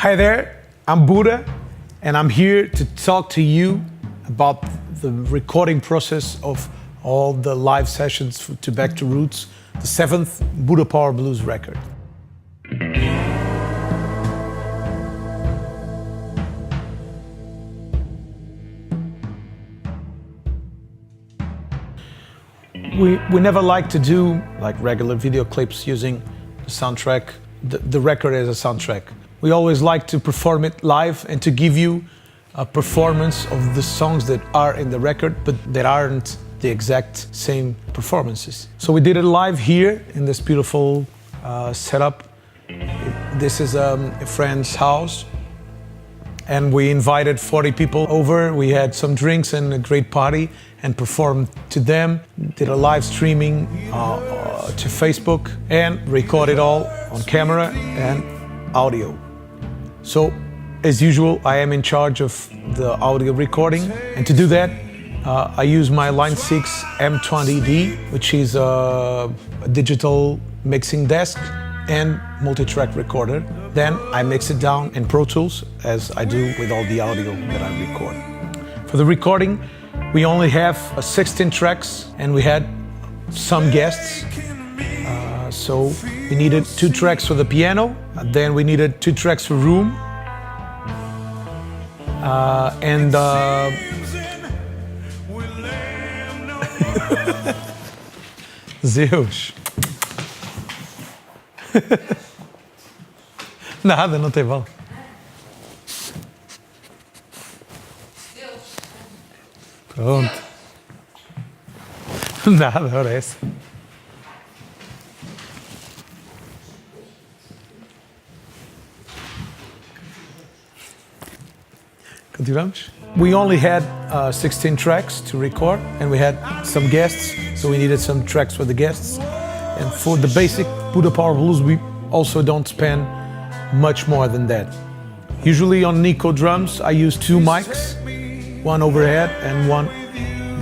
Hi there, I'm Budda, and I'm here to talk to you about the recording process of all the live sessions to Back to Roots, the 7th Budda Power Blues record. We never like to do like regular video clips using the soundtrack, the record as a soundtrack. We always like to perform it live and to give you a performance of the songs that are in the record, but that aren't the exact same performances. So we did it live here in this beautiful setup. This is a friend's house, and we invited 40 people over. We had some drinks and a great party and performed to them. Did a live streaming to Facebook and recorded all on camera and audio. So, as usual, I am in charge of the audio recording, and to do that, I use my Line 6 M20D, which is a digital mixing desk and multi-track recorder. Then I mix it down in Pro Tools, as I do with all the audio that I record. For the recording, we only have 16 tracks, and we had some guests. So we needed 2 tracks for the piano, then we needed 2 tracks for room, and Zeus. Nada, não tem bala. Pronto. Nada, ora essa. Continuamos? We only had 16 tracks to record, and we had some guests, so we needed some tracks for the guests. And for the basic Budda Power Blues, we also don't spend much more than that. Usually on Nico drums, I use 2 mics, one overhead and one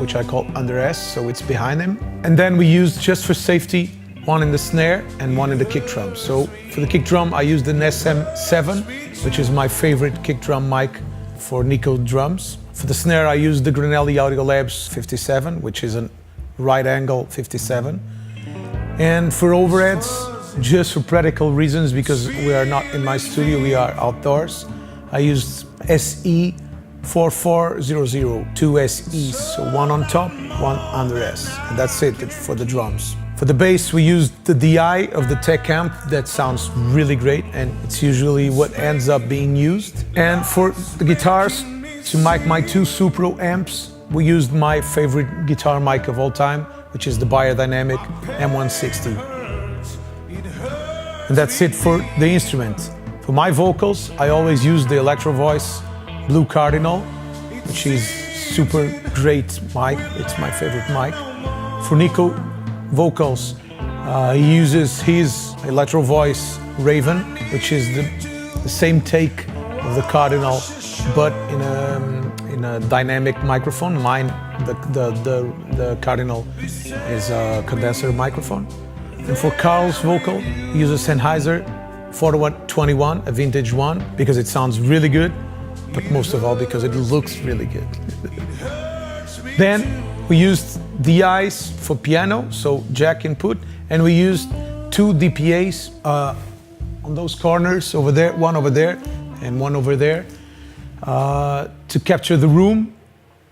which I call under S, so it's behind him. And then we use, just for safety, one in the snare and one in the kick drum. So for the kick drum, I use the SM7, which is my favorite kick drum mic for Nico drums. For the snare, I use the Granelli Audio Labs 57, which is a right angle 57. And for overheads, just for practical reasons, because we are not in my studio, we are outdoors, I used SE4400, 2 SEs, so one on top, one under S. And that's it for the drums. For the bass, we used the DI of the Tech Amp. That sounds really great, and it's usually what ends up being used. And for the guitars, to mic my 2 Supro amps, we used my favorite guitar mic of all time, which is the Biodynamic M160. And that's it for the instrument. For my vocals, I always use the Electro Voice Blue Cardinal, which is super great mic. It's my favorite mic. For Nico vocals, he uses his Electro Voice Raven, which is the same take of the Cardinal, but in a dynamic microphone. Mine, the Cardinal, is a condenser microphone. And for Carl's vocal, he uses Sennheiser 4121, a vintage one, because it sounds really good, but most of all because it looks really good. Then we used DIs for piano, so jack input, and we used 2 DPAs on those corners over there, one over there and one over there, to capture the room,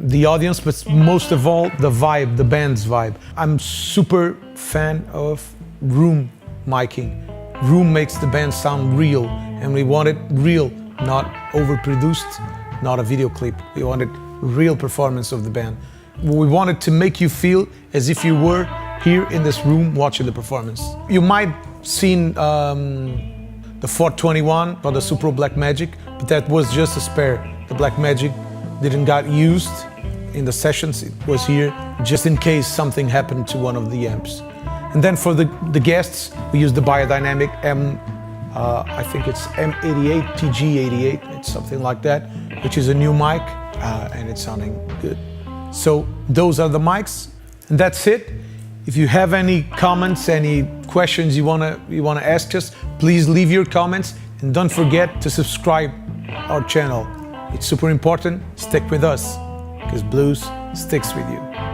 the audience, but most of all the vibe, the band's vibe. I'm super fan of room miking. Room makes the band sound real, and we want it real, not overproduced, not a video clip. We wanted real performance of the band. We wanted to make you feel as if you were here in this room watching the performance. You might have seen the 421 or the Supro Black Magic, but that was just a spare. The Black Magic didn't get used in the sessions. It was here just in case something happened to one of the amps. And then for the guests, we used the Biodynamic I think it's M88, TG88, it's something like that, which is a new mic, and it's sounding good. So those are the mics, and that's it. If you have any comments, any questions you wanna ask us, please leave your comments. And don't forget to subscribe our channel. It's super important. Stick with us because blues sticks with you.